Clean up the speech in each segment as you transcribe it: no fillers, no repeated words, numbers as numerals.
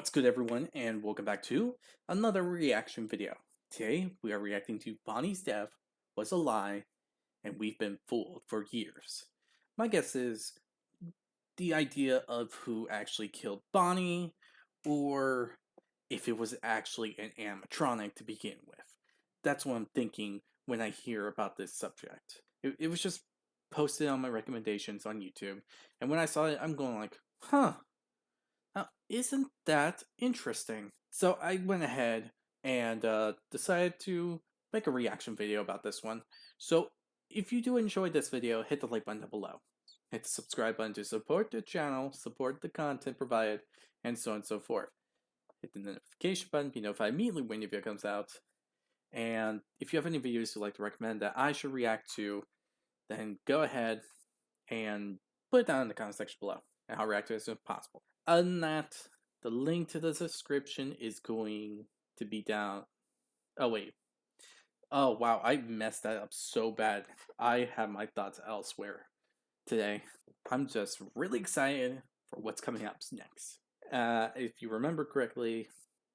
What's good, everyone, and welcome back to another reaction video. Today we are reacting to Bonnie's death was a lie and we've been fooled for years. My guess is the idea of who actually killed Bonnie, or if it was actually an animatronic to begin with. That's what I'm thinking when I hear about this subject. It was just posted on my recommendations on YouTube, and when I saw it, I'm going like, huh. Now, isn't that interesting? So I went ahead and decided to make a reaction video about this one. So if you do enjoy this video, hit the like button down below. Hit the subscribe button to support the channel, support the content provided, and so on and so forth. Hit the notification button, be notified immediately when your video comes out. And if you have any videos you'd like to recommend that I should react to, then go ahead and put it down in the comment section below, and I'll react to it as soon as possible. Other than that, the link to the description is going to be down. Oh, wait. Oh, wow. I messed that up so bad. I have my thoughts elsewhere today. I'm just really excited for what's coming up next. If you remember correctly,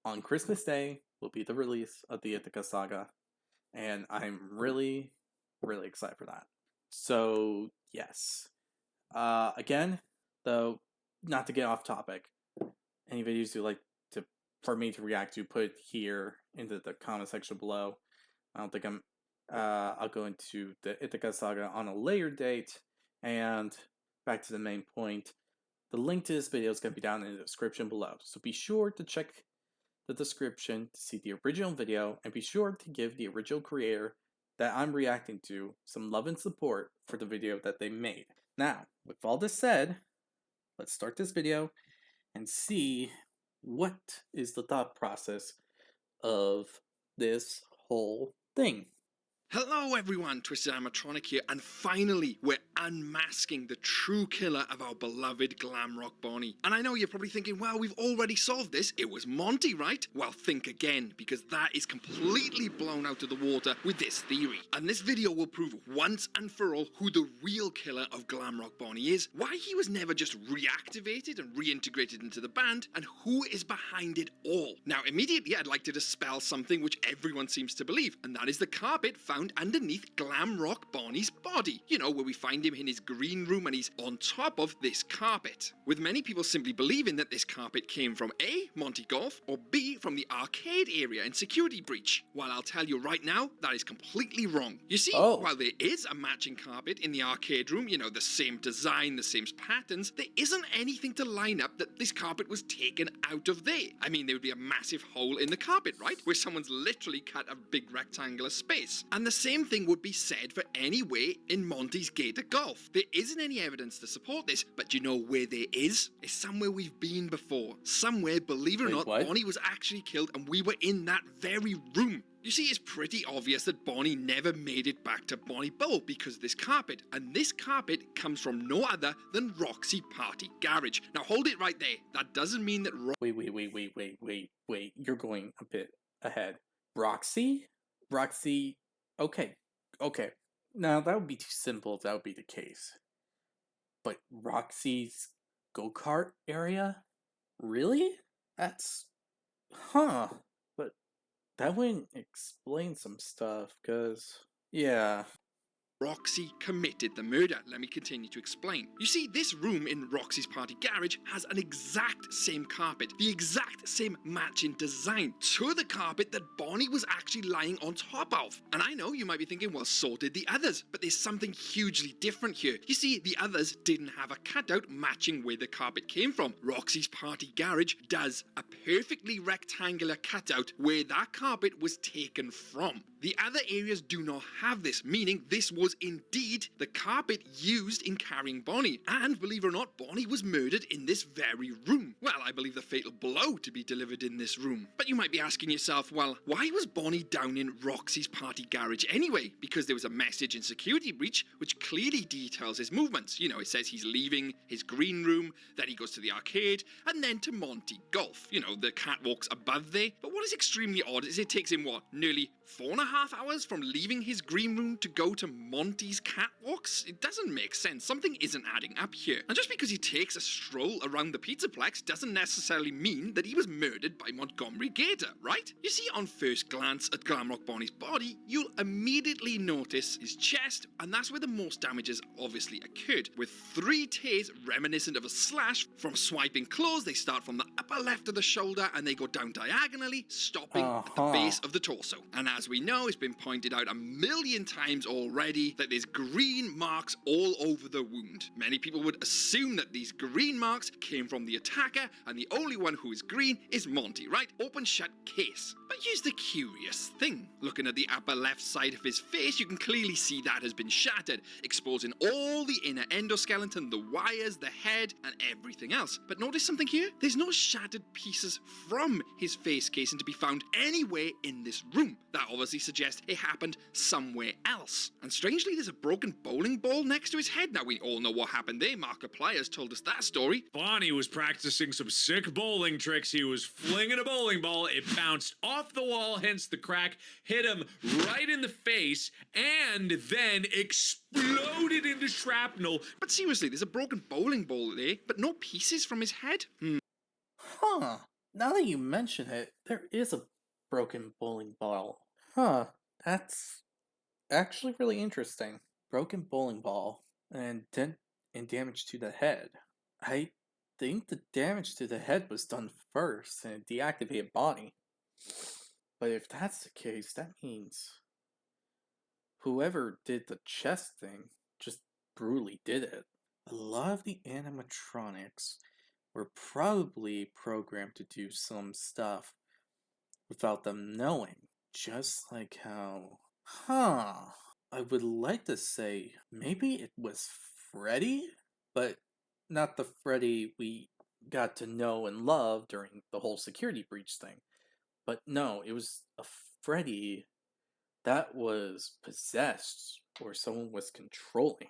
on Christmas Day will be the release of the Ithaca Saga. And I'm really, really excited for that. So, yes. Again, though, not to get off topic, any videos you'd like for me to react to, put it here into the comment section below. I don't think I'll go into the Ithaca Saga on a later date. And back to the main point, the link to this video is going to be down in the description below. So be sure to check the description to see the original video, and be sure to give the original creator that I'm reacting to some love and support for the video that they made. Now, with all this said, let's start this video and see what is the thought process of this whole thing. Hello everyone, Twisted Animatronic here, and finally we're unmasking the true killer of our beloved glam rock Bonnie. And I know you're probably thinking, well, we've already solved this, it was Monty, right? Well, think again, because that is completely blown out of the water with this theory. And this video will prove once and for all who the real killer of glam rock Bonnie is, why he was never just reactivated and reintegrated into the band, and who is behind it all. Now, immediately I'd like to dispel something which everyone seems to believe, and that is the carpet found underneath glam rock Bonnie's body. You know, where we find him in his green room and he's on top of this carpet. With many people simply believing that this carpet came from A, Monty Golf, or B, from the arcade area in Security Breach. While I'll tell you right now, that is completely wrong. You see, while there is a matching carpet in the arcade room, you know, the same design, the same patterns, there isn't anything to line up that this carpet was taken out of there. I mean, there would be a massive hole in the carpet, right? Where someone's literally cut a big rectangular space. And the same thing would be said for any way in Monty's Gator Golf. There isn't any evidence to support this, but you know where there is? It's somewhere we've been before. Somewhere, believe it or not, Bonnie was actually killed and we were in that very room. You see, it's pretty obvious that Bonnie never made it back to Bonnie Bowl because of this carpet, and this carpet comes from no other than Roxy Party Garage. Now hold it right there. That doesn't mean that Wait, you're going a bit ahead. Roxy? Okay. Now, that would be too simple if that would be the case. But Roxy's go-kart area? Really? That's... Huh. But that wouldn't explain some stuff, because... Yeah. Roxy committed the murder. Let me continue to explain. You see, this room in Roxy's Party Garage has an exact same carpet, the exact same matching design to the carpet that Bonnie was actually lying on top of. And I know you might be thinking, well, so did the others, but there's something hugely different here. You see, the others didn't have a cutout matching where the carpet came from. Roxy's Party Garage does a perfectly rectangular cutout where that carpet was taken from. The other areas do not have this, meaning this was indeed the carpet used in carrying Bonnie. And believe it or not, Bonnie was murdered in this very room. Well, I believe the fatal blow to be delivered in this room. But you might be asking yourself, well, why was Bonnie down in Roxy's Party Garage anyway? Because there was a message in Security Breach which clearly details his movements. You know, it says he's leaving his green room, then he goes to the arcade, and then to Monty Golf. You know, the catwalk's above there. But what is extremely odd is it takes him, what, nearly 4.5 2.5 hours from leaving his green room to go to Monty's catwalks? It doesn't make sense. Something isn't adding up here. And just because he takes a stroll around the Pizzaplex doesn't necessarily mean that he was murdered by Montgomery Gator, right? You see, on first glance at Glamrock Bonnie's body, you'll immediately notice his chest, and that's where the most damage has obviously occurred, with 3 tears reminiscent of a slash. From swiping clothes, they start from the upper left of the shoulder and they go down diagonally, stopping at the base of the torso. And as we know, it's been pointed out a million times already that there's green marks all over the wound. Many people would assume that these green marks came from the attacker, and the only one who is green is Monty, right? Open shut case. But here's the curious thing. Looking at the upper left side of his face, you can clearly see that has been shattered, exposing all the inner endoskeleton, the wires, the head, and everything else. But notice something here? There's no shattered pieces from his face casing to be found anywhere in this room. That obviously suggests it happened somewhere else. And strangely, there's a broken bowling ball next to his head. Now, we all know what happened there. Markiplier has told us that story. Bonnie was practicing some sick bowling tricks. He was flinging a bowling ball. It bounced off the wall, hence the crack, hit him right in the face, and then exploded into shrapnel. But seriously, there's a broken bowling ball there, but no pieces from his head? Huh. Now that you mention it, there is a broken bowling ball. Huh. That's actually really interesting. Broken bowling ball and damage to the head. I think the damage to the head was done first and deactivated Bonnie. But if that's the case, that means whoever did the chest thing just brutally did it. A lot of the animatronics were probably programmed to do some stuff without them knowing. Just like how... I would like to say maybe it was Freddy, but not the Freddy we got to know and love during the whole security breach thing. But no, it was a Freddy that was possessed or someone was controlling.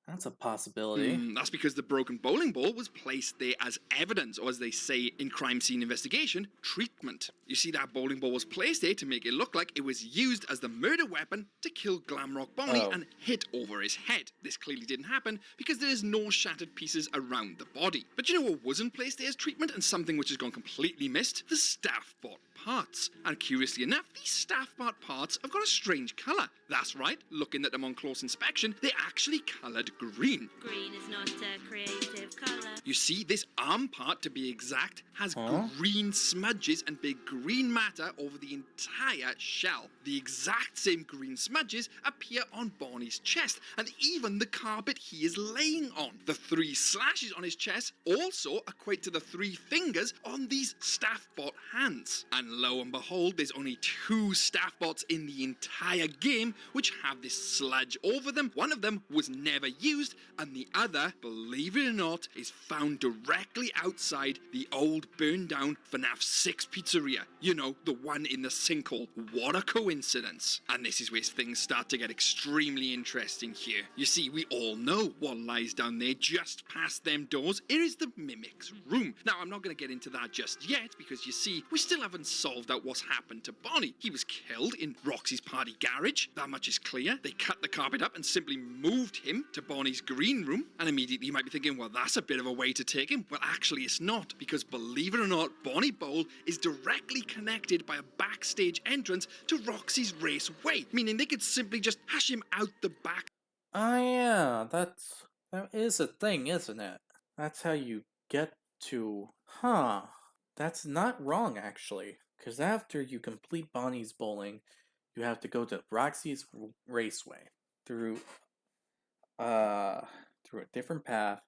That's a possibility. That's because the broken bowling ball was placed there as evidence, or as they say in crime scene investigation, treatment. You see, that bowling ball was placed there to make it look like it was used as the murder weapon to kill Glamrock Bonnie and hit over his head. This clearly didn't happen because there's no shattered pieces around the body. But you know what wasn't placed there as treatment, and something which has gone completely missed? The staff bot parts. And curiously enough, these staff bot parts have got a strange colour. That's right, looking at them on close inspection, they're actually coloured green. Green is not a creative colour. You see, this arm part, to be exact, has green smudges and big green matter over the entire shell. The exact same green smudges appear on Bonnie's chest, and even the carpet he is laying on. The 3 slashes on his chest also equate to the 3 fingers on these staff bot hands. And lo and behold, there's only 2 staff bots in the entire game which have this sludge over them. One of them was never used, and the other, believe it or not, is found directly outside the old burned down FNAF 6 pizzeria. You know, the one in the sinkhole. What a coincidence. And this is where things start to get extremely interesting here. You see, we all know what lies down there just past them doors. It is the Mimic's room. Now, I'm not going to get into that just yet because you see, we still haven't solved out what's happened to Bonnie. He was killed in Roxy's party garage. That much is clear. They cut the carpet up and simply moved him to Bonnie's green room. And immediately you might be thinking, well, that's a bit of a way to take him. Well, actually it's not, because believe it or not, Bonnie Bowl is directly connected by a backstage entrance to Roxy's Raceway, meaning they could simply just hash him out the back. Oh yeah, that is a thing, isn't it? That's how you get to... That's not wrong, actually. Because after you complete Bonnie's bowling, you have to go to Roxy's Raceway through a different path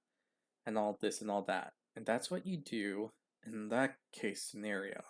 and all this and all that. And that's what you do in that case scenario.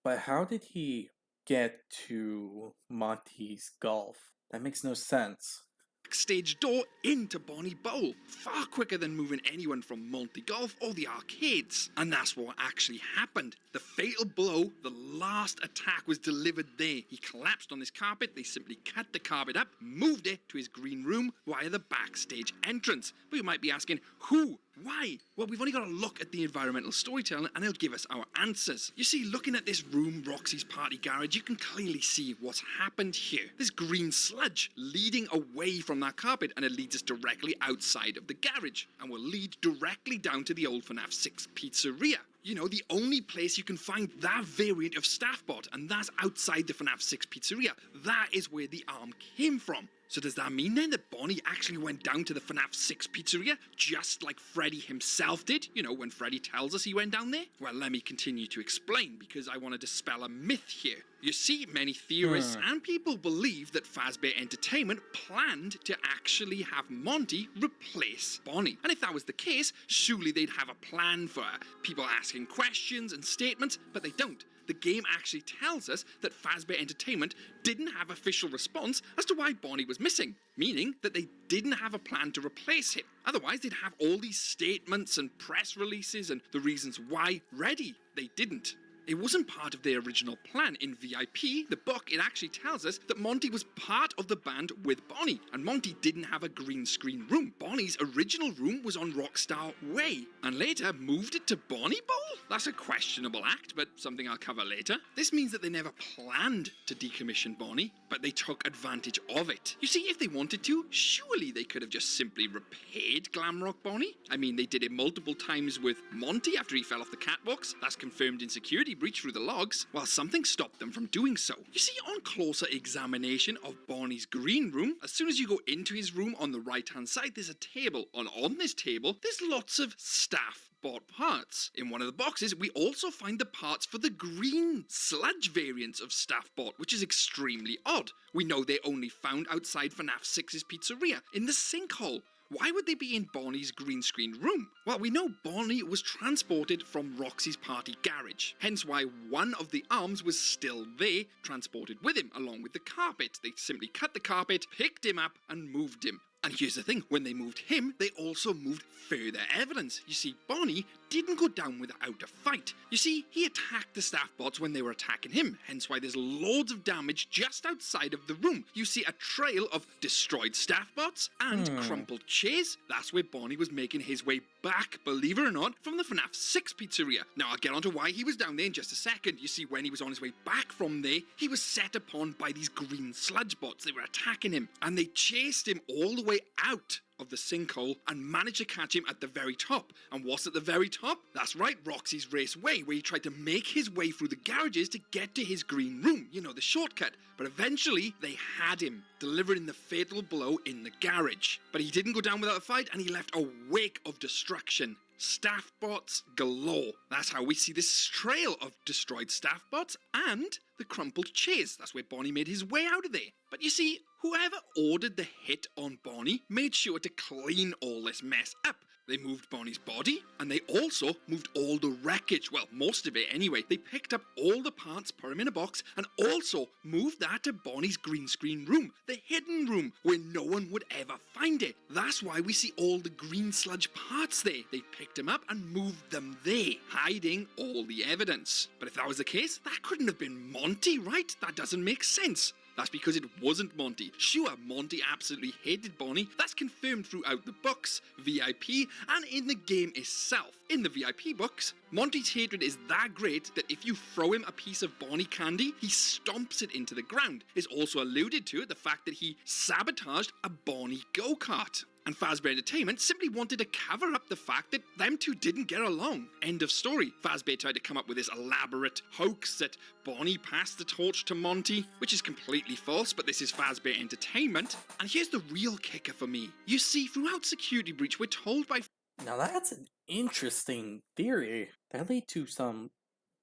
But how did he get to Monty's golf? That makes no sense. Backstage door into Bonnie Bowl, far quicker than moving anyone from Monty Golf or the arcades. And that's what actually happened. The fatal blow, the last attack, was delivered there. He collapsed on this carpet. They simply cut the carpet up, moved it to his green room via the backstage entrance. But you might be asking, who Why? Well, we've only got to look at the environmental storytelling and it'll give us our answers. You see, looking at this room, Roxy's party garage, you can clearly see what's happened here. This green sludge leading away from that carpet, and it leads us directly outside of the garage and will lead directly down to the old FNAF 6 pizzeria. You know, the only place you can find that variant of Staffbot, and that's outside the FNAF 6 pizzeria. That is where the arm came from. So does that mean then that Bonnie actually went down to the FNAF 6 pizzeria, just like Freddy himself did? You know, when Freddy tells us he went down there? Well, let me continue to explain, because I want to dispel a myth here. You see, many theorists and people believe that Fazbear Entertainment planned to actually have Monty replace Bonnie. And if that was the case, surely they'd have a plan for people asking questions and statements, but they don't. The game actually tells us that Fazbear Entertainment didn't have official response as to why Bonnie was missing, meaning that they didn't have a plan to replace him. Otherwise, they'd have all these statements and press releases and the reasons why ready. They didn't. It wasn't part of their original plan. In VIP, the book, it actually tells us that Monty was part of the band with Bonnie, and Monty didn't have a green screen room. Bonnie's original room was on Rockstar Way, and later moved it to Bonnie Bowl? That's a questionable act, but something I'll cover later. This means that they never planned to decommission Bonnie, but they took advantage of it. You see, if they wanted to, surely they could have just simply repaired Glamrock Bonnie. I mean, they did it multiple times with Monty after he fell off the catwalks. That's confirmed in security breach through the logs, while something stopped them from doing so. You see, on closer examination of Bonnie's green room, as soon as you go into his room on the right hand side, there's a table, and on this table there's lots of staff bought parts. In one of the boxes, we also find the parts for the green sludge variants of Staffbot, which is extremely odd. We know they're only found outside FNAF 6's pizzeria, in the sinkhole. Why would they be in Bonnie's green screen room? Well, we know Bonnie was transported from Roxy's party garage, hence why one of the arms was still there, transported with him, along with the carpet. They simply cut the carpet, picked him up, and moved him. And here's the thing, when they moved him, they also moved further evidence. You see, Bonnie didn't go down without a fight. You see, he attacked the staff bots when they were attacking him, hence why there's loads of damage just outside of the room. You see a trail of destroyed staff bots and crumpled chairs. That's where Bonnie was making his way back, believe it or not, from the FNAF 6 pizzeria. Now, I'll get onto why he was down there in just a second. You see, when he was on his way back from there, he was set upon by these green sludge bots. They were attacking him, and they chased him all the way out of the sinkhole and managed to catch him at the very top. And what's at the very top? That's right, Roxy's Raceway, where he tried to make his way through the garages to get to his green room, you know, the shortcut. But eventually, they had him, delivering the fatal blow in the garage. But he didn't go down without a fight, and he left a wake of destruction. Staff bots galore. That's how we see this trail of destroyed staff bots and the crumpled chairs. That's where Bonnie made his way out of there. But you see, whoever ordered the hit on Bonnie made sure to clean all this mess up. They moved Bonnie's body, and they also moved all the wreckage. Well, most of it anyway. They picked up all the parts, put them in a box, and also moved that to Bonnie's green screen room, the hidden room, where no one would ever find it. That's why we see all the green sludge parts there. They picked them up and moved them there, hiding all the evidence. But if that was the case, that couldn't have been Monty, right? That doesn't make sense. That's because it wasn't Monty. Sure, Monty absolutely hated Bonnie. That's confirmed throughout the books, VIP, and in the game itself. In the VIP books, Monty's hatred is that great that if you throw him a piece of Bonnie candy, he stomps it into the ground. It's also alluded to the fact that he sabotaged a Bonnie go-kart. And Fazbear Entertainment simply wanted to cover up the fact that them two didn't get along. End of story. Fazbear tried to come up with this elaborate hoax that Bonnie passed the torch to Monty, which is completely false, but this is Fazbear Entertainment. And here's the real kicker for me. You see, throughout Security Breach, we're told by... Now that's an interesting theory. That lead to some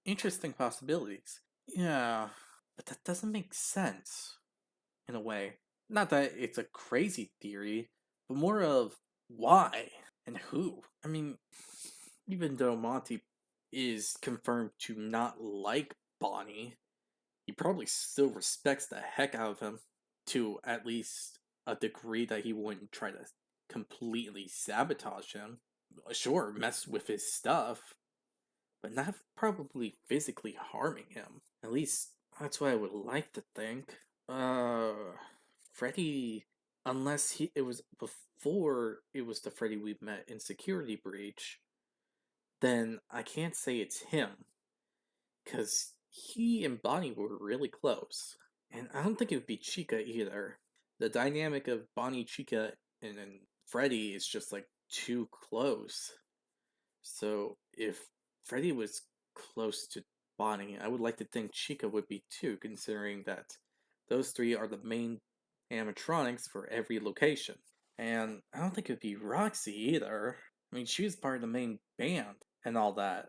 interesting possibilities. Yeah, but that doesn't make sense, in a way. Not that it's a crazy theory, but more of why and who. I mean, even though Monty is confirmed to not like Bonnie, he probably still respects the heck out of him to at least a degree that he wouldn't try to completely sabotage him. Sure, mess with his stuff, but not probably physically harming him. At least that's what I would like to think. Freddy unless it was before it was the Freddy we met in Security Breach, then I can't say it's him. Because he and Bonnie were really close. And I don't think it would be Chica either. The dynamic of Bonnie, Chica, and Freddy is just like too close. So if Freddy was close to Bonnie, I would like to think Chica would be too, considering that those three are the main animatronics for every location. And I don't think it would be Roxy either. I mean, she was part of the main band and all that.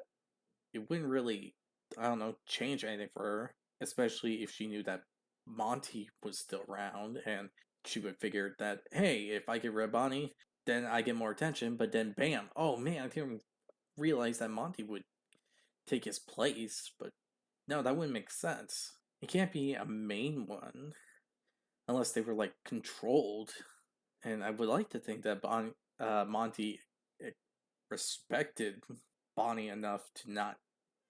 It wouldn't really, I don't know, change anything for her, especially if she knew that Monty was still around and she would figure that, hey, if I get rid of Bonnie, then I get more attention, but then bam, oh man, I didn't realize that Monty would take his place, but no, that wouldn't make sense. It can't be a main one unless they were like controlled. And I would like to think that Monty respected Bonnie enough to not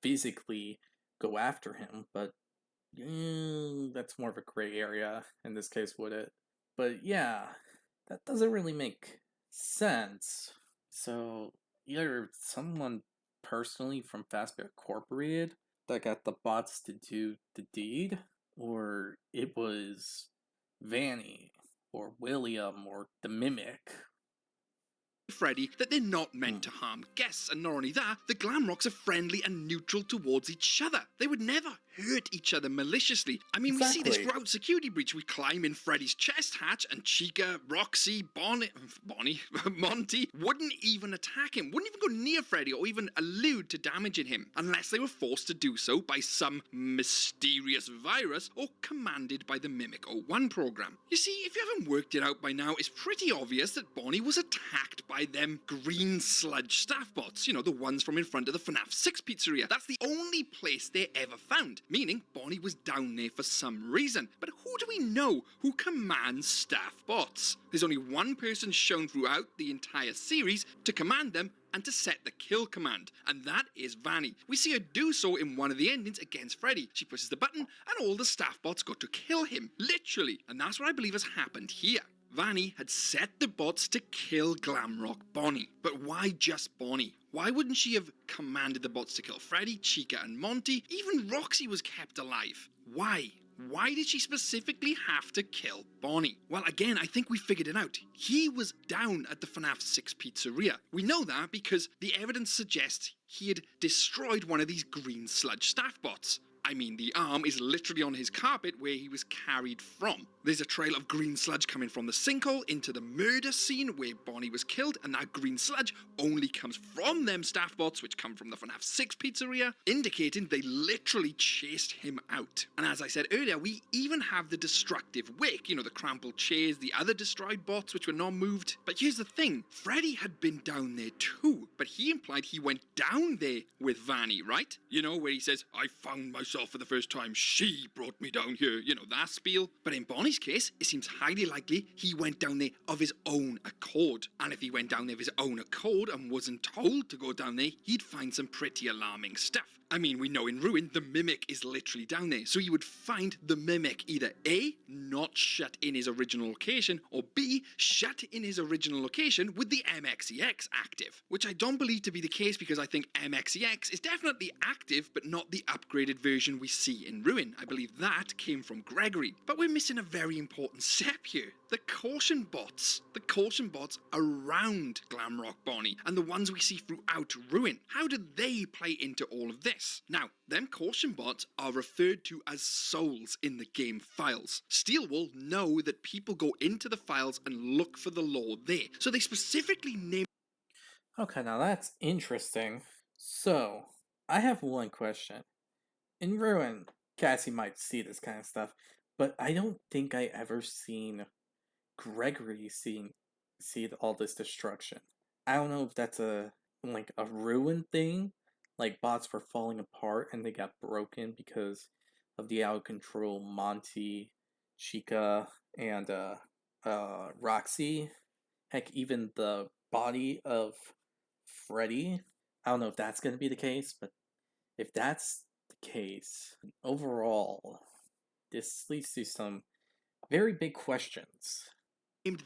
physically go after him, but that's more of a gray area in this case, would it? But yeah, that doesn't really make sense. So either someone personally from Fazbear Incorporated that got the bots to do the deed, or it was Vanny, or William, or the Mimic. Freddy that they're not meant to harm guests, and not only that, the Glamrocks are friendly and neutral towards each other. They would never hurt each other maliciously. I mean, we see this Exactly. throughout Security Breach. We climb in Freddy's chest hatch, and Chica, Roxy, Monty wouldn't even attack him, wouldn't even go near Freddy or even allude to damaging him, unless they were forced to do so by some mysterious virus or commanded by the Mimic 01 program. You see, if you haven't worked it out by now, it's pretty obvious that Bonnie was attacked by them green sludge staff bots, you know, the ones from in front of the FNAF 6 pizzeria. That's the only place they ever found, meaning Bonnie was down there for some reason. But who do we know who commands staff bots? There's only one person shown throughout the entire series to command them and to set the kill command, and that is Vanny. We see her do so in one of the endings against Freddy. She presses the button and all the staff bots got to kill him, literally, and that's what I believe has happened here. Vanny had set the bots to kill Glamrock Bonnie. But why just Bonnie? Why wouldn't she have commanded the bots to kill Freddy, Chica and Monty? Even Roxy was kept alive. Why? Why did she specifically have to kill Bonnie? Well, again, I think we figured it out. He was down at the FNAF 6 pizzeria. We know that because the evidence suggests he had destroyed one of these green sludge staff bots. I mean, the arm is literally on his carpet where he was carried from. There's a trail of green sludge coming from the sinkhole into the murder scene where Bonnie was killed, and that green sludge only comes from them staff bots, which come from the FNAF 6 pizzeria, indicating they literally chased him out. And as I said earlier, we even have the destructive wick, you know, the crumpled chairs, the other destroyed bots which were not moved. But here's the thing, Freddy had been down there too, but he implied he went down there with Vanny, right? You know, where he says, I found myself for the first time, she brought me down here, you know, that spiel. But in Bonnie's case, it seems highly likely he went down there of his own accord. And if he went down there of his own accord and wasn't told to go down there, he'd find some pretty alarming stuff. I mean, we know in Ruin, the Mimic is literally down there. So you would find the Mimic either A, not shut in his original location, or B, shut in his original location with the MXEX active. Which I don't believe to be the case because I think MXEX is definitely active, but not the upgraded version we see in Ruin. I believe that came from Gregory. But we're missing a very important step here. The caution bots. The caution bots around Glamrock Bonnie and the ones we see throughout Ruin. How do they play into all of this? Now, them caution bots are referred to as souls in the game files. Steelwool know that people go into the files and look for the lore there. So they specifically name. Okay, now that's interesting. So, I have one question. In Ruin, Cassie might see this kind of stuff, but I don't think I ever seen Gregory see all this destruction. I don't know if that's a Ruin thing, like bots were falling apart and they got broken because of the out of control Monty, Chica, and Roxy. Heck, even the body of Freddy. I don't know if that's gonna be the case, but if that's the case, overall, this leads to some very big questions.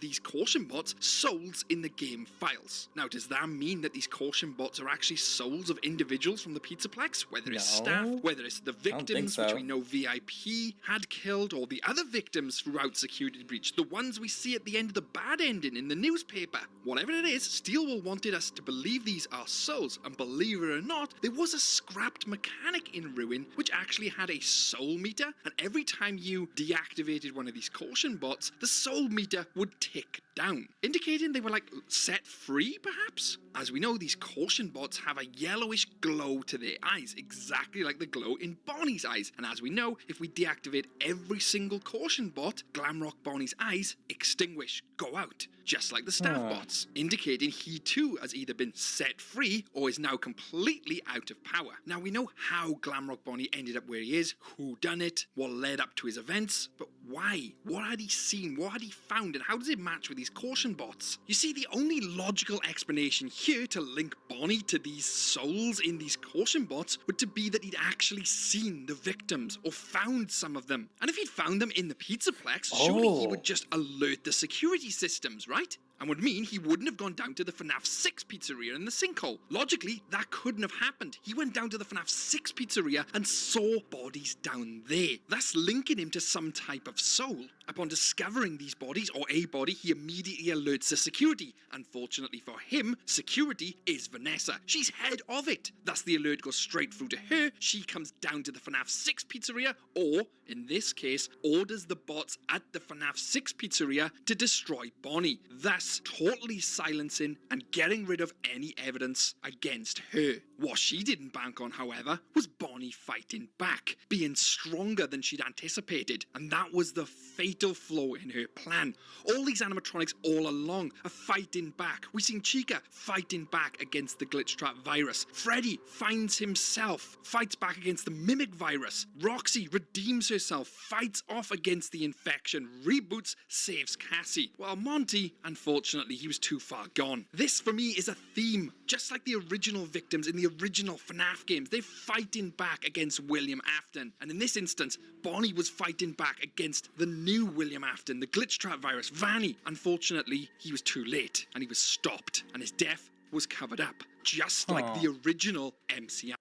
these caution bots souls in the game files. Now, does that mean that these caution bots are actually souls of individuals from the Pizzaplex? Whether it's staff, No, whether it's the I don't think victims, which so. we know VIP had killed, or the other victims throughout Security Breach, the ones we see at the end of the bad ending in the newspaper. Whatever it is, Steelwell wanted us to believe these are souls, and believe it or not, there was a scrapped mechanic in Ruin which actually had a soul meter, and every time you deactivated one of these caution bots, the soul meter would tick down, indicating they were like set free, perhaps? As we know, these caution bots have a yellowish glow to their eyes, exactly like the glow in Bonnie's eyes. And as we know, if we deactivate every single caution bot, Glamrock Bonnie's eyes extinguish, go out, just like the staff bots, indicating he too has either been set free or is now completely out of power. Now, we know how Glamrock Bonnie ended up where he is, who done it, what led up to his events, but why? What had he seen? What had he found? And how does it match with these caution bots? You see, the only logical explanation here to link Bonnie to these souls in these caution bots would to be that he'd actually seen the victims or found some of them. And if he'd found them in the Pizzaplex, surely he would just alert the security systems, right? And would mean he wouldn't have gone down to the FNAF 6 pizzeria in the sinkhole. Logically, that couldn't have happened. He went down to the FNAF 6 pizzeria and saw bodies down there, thus linking him to some type of soul. Upon discovering these bodies, or a body, he immediately alerts the security. Unfortunately for him, security is Vanessa. She's head of it. Thus, the alert goes straight through to her. She comes down to the FNAF 6 pizzeria, or, in this case, orders the bots at the FNAF 6 pizzeria to destroy Bonnie, thus totally silencing and getting rid of any evidence against her. What she didn't bank on, however, was Bonnie fighting back, being stronger than she'd anticipated, and that was the fatal flaw in her plan. All these animatronics all along are fighting back. We've seen Chica fighting back against the glitch trap virus. Freddy finds himself, fights back against the mimic virus. Roxy redeems herself, fights off against the infection, reboots, saves Cassie. While Monty, unfortunately, he was too far gone. This, for me, is a theme. Just like the original victims in the original FNAF games, they're fighting back against William Afton. And in this instance, Bonnie was fighting back against the new William Afton, the glitch trap virus, Vanny. Unfortunately, he was too late, and he was stopped, and his death was covered up, just like the original MCI.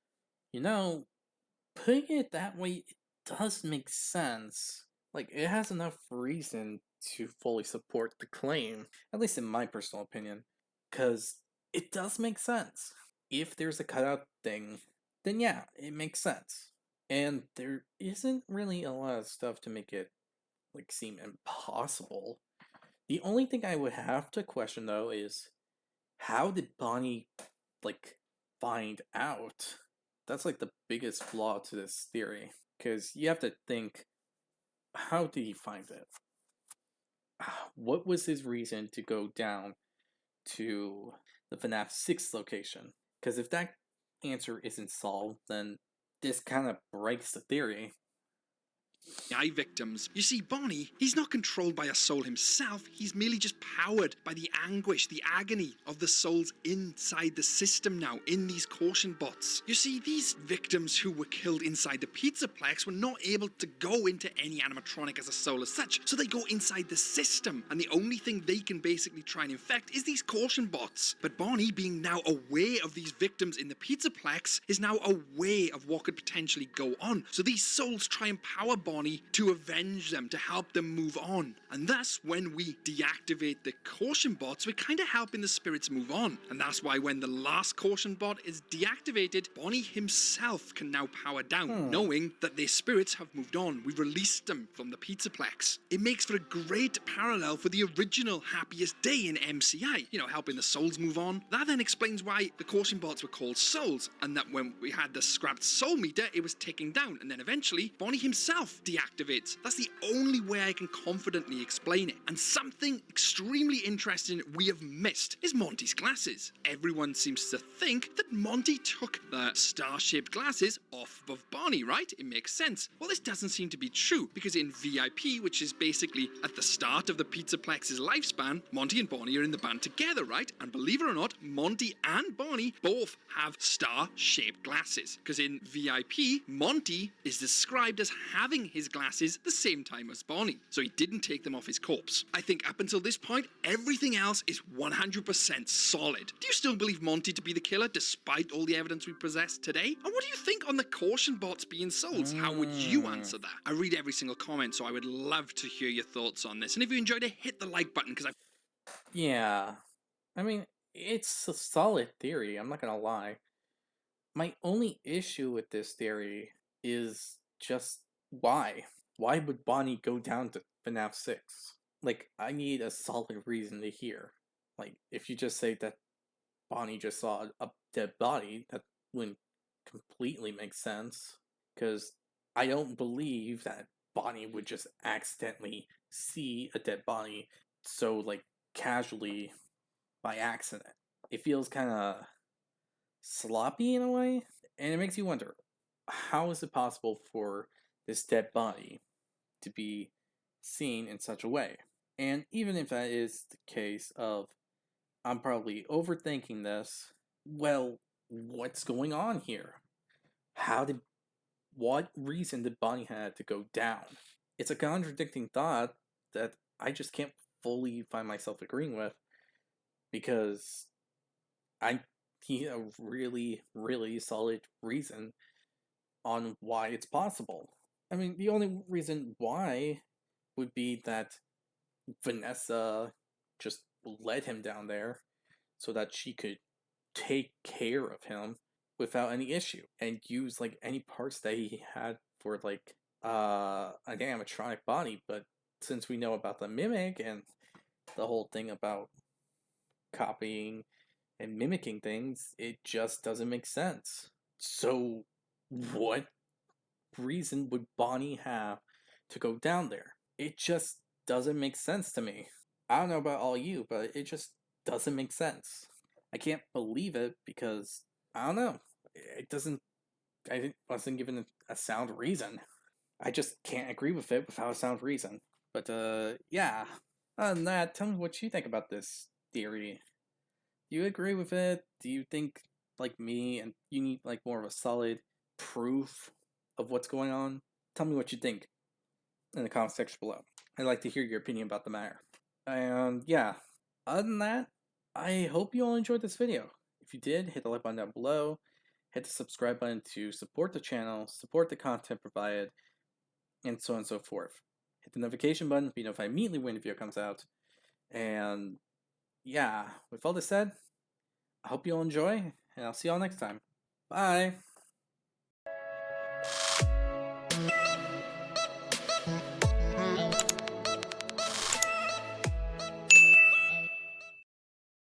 You know, putting it that way, it does make sense. Like, it has enough reason to fully support the claim, at least in my personal opinion, because it does make sense. If there's a cutout thing, then yeah, it makes sense. And there isn't really a lot of stuff to make it, like, seem impossible. The only thing I would have to question, though, is how did Bonnie, like, find out? That's, like, the biggest flaw to this theory. Because you have to think, how did he find it? What was his reason to go down to the FNAF 6 location? Because if that answer isn't solved, then this kind of breaks the theory. Victims. You see, Bonnie, he's not controlled by a soul himself, he's merely just powered by the anguish, the agony of the souls inside the system now, in these caution bots. You see, these victims who were killed inside the Pizzaplex were not able to go into any animatronic as a soul as such, so they go inside the system, and the only thing they can basically try and infect is these caution bots. But Bonnie, being now aware of these victims in the Pizzaplex, is now aware of what could potentially go on, so these souls try and power Bonnie to avenge them, to help them move on. And thus, when we deactivate the caution bots, we're kind of helping the spirits move on. And that's why when the last caution bot is deactivated, Bonnie himself can now power down, knowing that their spirits have moved on. We've released them from the Pizzaplex. It makes for a great parallel for the original Happiest Day in MCI, you know, helping the souls move on. That then explains why the caution bots were called souls, and that when we had the scrapped soul meter, it was ticking down, and then eventually Bonnie himself deactivates. That's the only way I can confidently explain it. And something extremely interesting we have missed is Monty's glasses. Everyone seems to think that Monty took the star-shaped glasses off of Bonnie, right? It makes sense. Well, this doesn't seem to be true, because in VIP, which is basically at the start of the Pizzaplex's lifespan, Monty and Bonnie are in the band together, right? And believe it or not, Monty and Bonnie both have star-shaped glasses, because in VIP, Monty is described as having his glasses the same time as Bonnie, so he didn't take them off his corpse. I think up until this point, everything else is 100% solid. Do you still believe Monty to be the killer despite all the evidence we possess today? And what do you think on the caution bots being souls? How would you answer that? I read every single comment, so I would love to hear your thoughts on this. And if you enjoyed it, hit the like button, because I... Yeah. I mean, it's a solid theory, I'm not gonna lie. My only issue with this theory is just why? Why would Bonnie go down to FNAF 6? Like, I need a solid reason to hear. Like, if you just say that Bonnie just saw a dead body, that wouldn't completely make sense. Because I don't believe that Bonnie would just accidentally see a dead body so, like, casually by accident. It feels kind of sloppy in a way, and it makes you wonder, how is it possible for this dead body to be seen in such a way? And even if that is the case of I'm probably overthinking this, well, what's going on here? What reason did Bonnie have to go down? It's a contradicting thought that I just can't fully find myself agreeing with, because I need a really, really solid reason on why it's possible. I mean, the only reason why would be that Vanessa just led him down there so that she could take care of him without any issue and use like any parts that he had for like an animatronic body. But since we know about the mimic and the whole thing about copying and mimicking things, it just doesn't make sense. So what reason would Bonnie have to go down there? It just doesn't make sense to me. I don't know about all you, but it just doesn't make sense. I can't believe it because I don't know. It doesn't. I wasn't given a sound reason. I just can't agree with it without a sound reason. But yeah. Other than that, tell me what you think about this theory. Do you agree with it? Do you think, like me, and you need like more of a solid proof of what's going on? Tell me what you think in the comment section below. I'd like to hear your opinion about the matter. And yeah, other than that, I hope you all enjoyed this video. If you did, hit the like button down below, hit the subscribe button to support the channel, support the content provided, and so on and so forth. Hit the notification button to be notified immediately when the video comes out. And yeah, with all this said, I hope you all enjoy, and I'll see you all next time. Bye!